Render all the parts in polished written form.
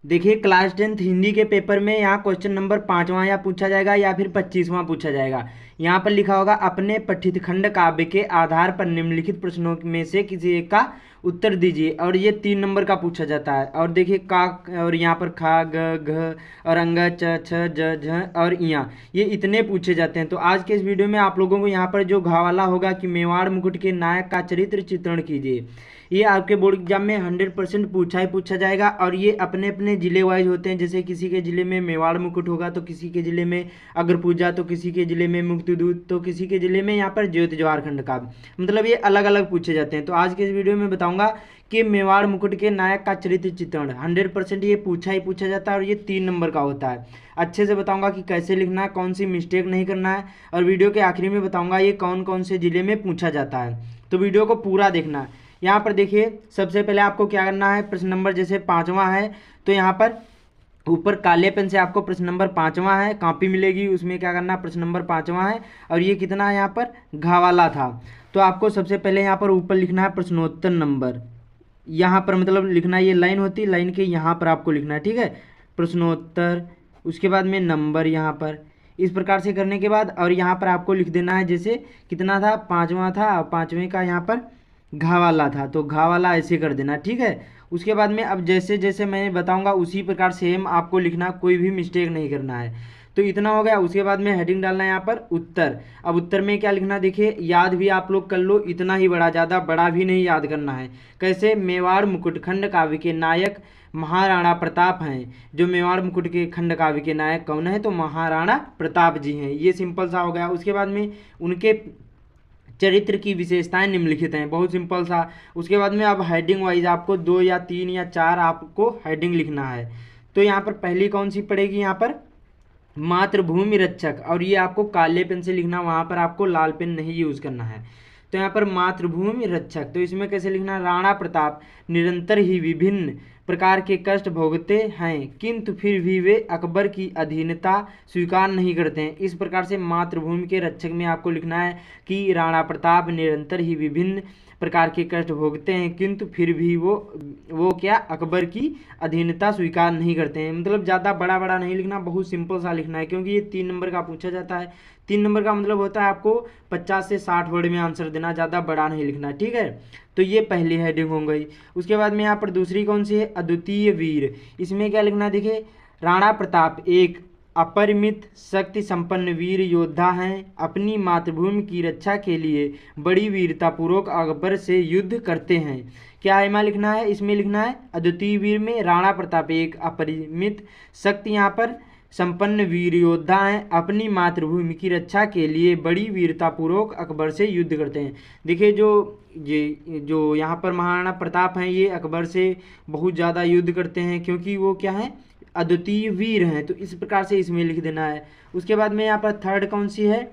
देखिए class 10th Hindi के paper में यहाँ क्वेश्चन नंबर 5वां या पूछा जाएगा या फिर 25वां पूछा जाएगा। यहाँ पर लिखा होगा अपने पठित खंड काव्य के आधार पर निम्नलिखित प्रश्नों में से किसी एक का उत्तर दीजिए, और ये 3 नंबर का पूछा जाता है। और देखिए का, और यहाँ पर खा ग घ और अंग च छ ज झ और इया, ये इतने पूछे जाते हैं। तो आज के इस वीडियो में आप लोगों को यहाँ पर जो घावाला होगा कि मेवाड़ मुकुट के नायक का चरित्र चित्रण कीजिए, ये आपके बोर्ड एग्जाम में 100% पूछा ही पूछा जाएगा। और ये अपने अपने ज़िले वाइज होते हैं, जैसे किसी के ज़िले में मेवाड़ मुकुट होगा तो किसी के ज़िले में अग्रपूजा, तो किसी के ज़िले में मुक्तिदूत, तो किसी के ज़िले में यहाँ पर ज्योति जवाहर खंड का, मतलब ये अलग अलग पूछे जाते हैं। तो आज के इस वीडियो में बताऊंगा कि मेवाड़ मुकुट के नायक का चरित्र चित्रण 100% ये पूछा ही पूछा जाता है, और ये 3 नंबर का होता है। अच्छे से बताऊंगा कि कैसे लिखना है, कौन सी मिस्टेक नहीं करना है, और वीडियो के आखिरी में बताऊंगा ये कौन कौन से ज़िले में पूछा जाता है। तो वीडियो को पूरा देखना है। यहाँ पर देखिए सबसे पहले आपको क्या करना है, प्रश्न नंबर जैसे 5वां है तो यहाँ पर ऊपर काले पेन से आपको प्रश्न नंबर 5वां है, कॉपी मिलेगी, उसमें क्या करना है, प्रश्न नंबर 5वां है। और ये कितना है, यहाँ पर घावाला था। तो आपको सबसे पहले यहाँ पर ऊपर लिखना है प्रश्नोत्तर नंबर, यहाँ पर मतलब लिखना, ये लाइन होती है, लाइन के यहाँ पर आपको लिखना है, ठीक है, प्रश्नोत्तर, उसके बाद में नंबर यहाँ पर। इस प्रकार से करने के बाद और यहाँ पर आपको लिख देना है जैसे कितना था, 5वां था, 5वें का यहाँ पर घा वाला था, तो घा वाला ऐसे कर देना, ठीक है। उसके बाद में अब जैसे जैसे मैं बताऊंगा उसी प्रकार सेम आपको लिखना, कोई भी मिस्टेक नहीं करना है। तो इतना हो गया। उसके बाद में हेडिंग डालना है यहाँ पर उत्तर। अब उत्तर में क्या लिखना, देखिए याद भी आप लोग कर लो, इतना ही बड़ा, ज़्यादा बड़ा भी नहीं याद करना है। कैसे, मेवाड़ मुकुट खंड काव्य के नायक महाराणा प्रताप हैं। जो मेवाड़ मुकुट के खंड काव्य के नायक कौन है, तो महाराणा प्रताप जी हैं। ये सिंपल सा हो गया। उसके बाद में उनके चरित्र की विशेषताएं निम्नलिखित हैं, बहुत सिंपल सा। उसके बाद में अब हेडिंग वाइज आपको 2 या 3 या 4 आपको हेडिंग लिखना है। तो यहाँ पर पहली कौन सी पड़ेगी, यहाँ पर मातृभूमि रक्षक, और ये आपको काले पेन से लिखना, वहाँ पर आपको लाल पेन नहीं यूज़ करना है। तो यहाँ पर मातृभूमि रक्षक, तो इसमें कैसे लिखना, राणा प्रताप निरंतर ही विभिन्न प्रकार के कष्ट भोगते हैं किंतु फिर भी वे अकबर की अधीनता स्वीकार नहीं करते हैं। इस प्रकार से मातृभूमि के रक्षक में आपको लिखना है कि राणा प्रताप निरंतर ही विभिन्न प्रकार के कष्ट भोगते हैं किंतु फिर भी वो क्या, अकबर की अधीनता स्वीकार नहीं करते हैं। मतलब ज़्यादा बड़ा बड़ा नहीं लिखना, बहुत सिंपल सा लिखना है, क्योंकि ये 3 नंबर का पूछा जाता है। 3 नंबर का मतलब होता है आपको 50 से 60 वर्ड में आंसर देना, ज़्यादा बड़ा नहीं लिखना, ठीक है। तो ये पहली हेडिंग हो गई। उसके बाद में यहाँ पर दूसरी कौन सी है, अद्वितीय वीर। इसमें क्या लिखना है, देखिए राणा प्रताप एक अपरिमित शक्ति संपन्न वीर योद्धा हैं, अपनी मातृभूमि की रक्षा के लिए बड़ी वीरतापूर्वक अकबर से युद्ध करते हैं। क्या है मैं लिखना है, इसमें लिखना है अद्वितीय वीर में राणा प्रताप एक अपरिमित शक्ति यहाँ पर संपन्न वीर योद्धा हैं, अपनी मातृभूमि की रक्षा के लिए बड़ी वीरतापूर्वक अकबर से युद्ध करते हैं। देखिए जो यहाँ पर महाराणा प्रताप हैं, ये अकबर से बहुत ज़्यादा युद्ध करते हैं, क्योंकि वो क्या है, अद्वितीय वीर हैं। तो इस प्रकार से इसमें लिख देना है। उसके बाद में यहाँ पर थर्ड कौन सी है,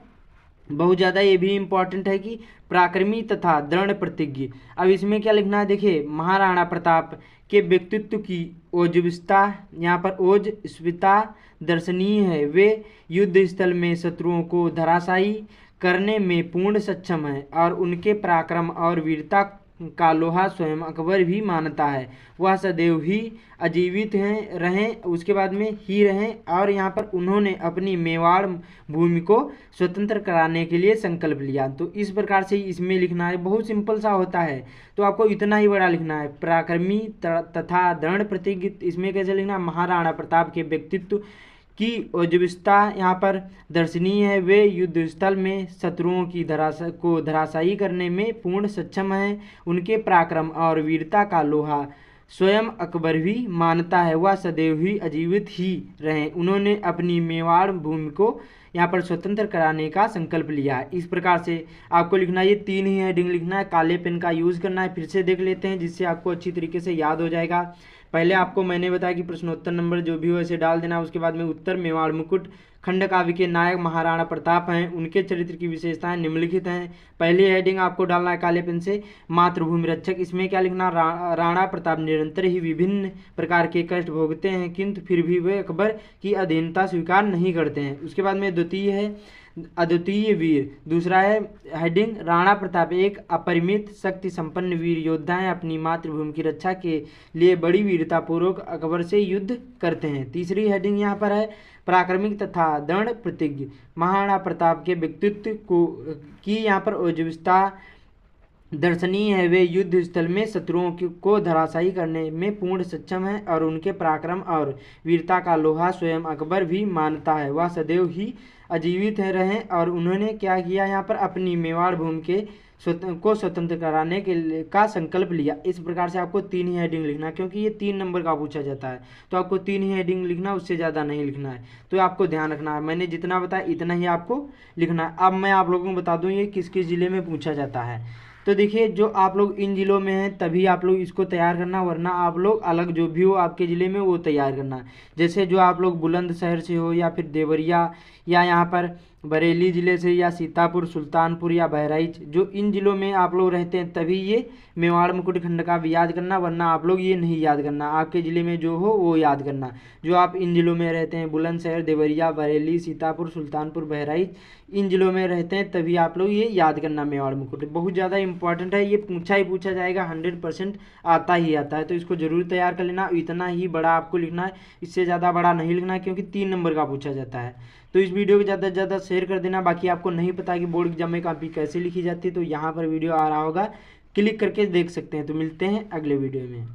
बहुत ज़्यादा ये भी इम्पॉर्टेंट है कि पराक्रमी तथा दृढ़ प्रतिज्ञ। अब इसमें क्या लिखना है, देखिए महाराणा प्रताप के व्यक्तित्व की ओजस्विता, यहाँ पर ओजस्विता दर्शनीय है। वे युद्ध स्थल में शत्रुओं को धराशायी करने में पूर्ण सक्षम है और उनके पराक्रम और वीरता का लोहा स्वयं अकबर भी मानता है। वह सदैव ही अजीवित हैं रहें, उसके बाद में ही रहें, और यहाँ पर उन्होंने अपनी मेवाड़ भूमि को स्वतंत्र कराने के लिए संकल्प लिया। तो इस प्रकार से इसमें लिखना है, बहुत सिंपल सा होता है। तो आपको इतना ही बड़ा लिखना है, पराक्रमी तथा दृढ़ प्रतिज्ञ। इसमें कैसे लिखना, महाराणा प्रताप के व्यक्तित्व की ओजस्विता यहाँ पर दर्शनीय है। वे युद्ध स्थल में शत्रुओं की धराशायी करने में पूर्ण सक्षम हैं। उनके पराक्रम और वीरता का लोहा स्वयं अकबर भी मानता है। वह सदैव ही अजीवित ही रहे। उन्होंने अपनी मेवाड़ भूमि को यहाँ पर स्वतंत्र कराने का संकल्प लिया है। इस प्रकार से आपको लिखना, ये 3 ही हेडिंग लिखना है, काले पेन का यूज़ करना है। फिर से देख लेते हैं जिससे आपको अच्छी तरीके से याद हो जाएगा। पहले आपको मैंने बताया कि प्रश्नोत्तर नंबर जो भी हो ऐसे डाल देना। उसके बाद में उत्तर, मेवाड़ मुकुट खंड काव्य के नायक महाराणा प्रताप हैं, उनके चरित्र की विशेषताएं निम्नलिखित हैं। पहली हेडिंग आपको डालना है काले पेन से, मातृभूमि रक्षक। इसमें क्या लिखना, राणा प्रताप निरंतर ही विभिन्न प्रकार के कष्ट भोगते हैं किंतु फिर भी वे अकबर की अधीनता स्वीकार नहीं करते हैं। उसके बाद में द्वितीय है, अद्वितीय वीर। दूसरा है हेडिंग राणा प्रताप एक अपरिमित शक्ति संपन्न वीर योद्धा हैं, अपनी मातृभूमि की रक्षा के लिए बड़ी वीरता पूर्वक अकबर से युद्ध करते हैं। तीसरी हेडिंग यहाँ पर है पराक्रमिक तथा दृढ़ प्रतिज्ञ। महाराणा प्रताप के व्यक्तित्व की यहाँ पर ओजस्विता दर्शनीय है। वे युद्ध स्थल में शत्रुओं को धराशायी करने में पूर्ण सक्षम हैं और उनके पराक्रम और वीरता का लोहा स्वयं अकबर भी मानता है। वह सदैव ही अजीवित रहे और उन्होंने क्या किया, यहाँ पर अपनी मेवाड़ भूमि के को स्वतंत्र कराने का संकल्प लिया। इस प्रकार से आपको 3 ही हेडिंग लिखना है, क्योंकि ये 3 नंबर का पूछा जाता है तो आपको 3 ही हेडिंग लिखना, उससे ज़्यादा नहीं लिखना है। तो आपको ध्यान रखना है, मैंने जितना बताया इतना ही आपको लिखना है। अब मैं आप लोगों को बता दूँ ये किस किस ज़िले में पूछा जाता है। तो देखिए, जो आप लोग इन ज़िलों में हैं तभी आप लोग इसको तैयार करना, वरना आप लोग अलग जो भी हो आपके ज़िले में वो तैयार करना। जैसे जो आप लोग बुलंदशहर से हो या फिर देवरिया या यहाँ पर बरेली ज़िले से या सीतापुर, सुल्तानपुर या बहराइच, जो इन ज़िलों में आप लोग रहते हैं तभी ये मेवाड़ मुकुट खंड का भी याद करना, वरना आप लोग ये नहीं याद करना। आपके ज़िले में जो हो वो याद करना। जो आप इन ज़िलों में रहते हैं, बुलंदशहर, देवरिया, बरेली, सीतापुर, सुल्तानपुर, बहराइच, इन ज़िलों में रहते हैं तभी आप लोग ये याद करना। मेवाड़ मुकुट बहुत ज़्यादा इंपॉर्टेंट है, ये पूछा ही पूछा जाएगा, 100% आता ही आता है। तो इसको ज़रूर तैयार कर लेना। इतना ही बड़ा आपको लिखना है, इससे ज़्यादा बड़ा नहीं लिखना है, क्योंकि 3 नंबर का पूछा जाता है। तो इस वीडियो को ज़्यादा से ज़्यादा शेयर कर देना। बाकी आपको नहीं पता कि बोर्ड एग्जाम में कॉपी कैसे लिखी जाती है तो यहाँ पर वीडियो आ रहा होगा, क्लिक करके देख सकते हैं। तो मिलते हैं अगले वीडियो में।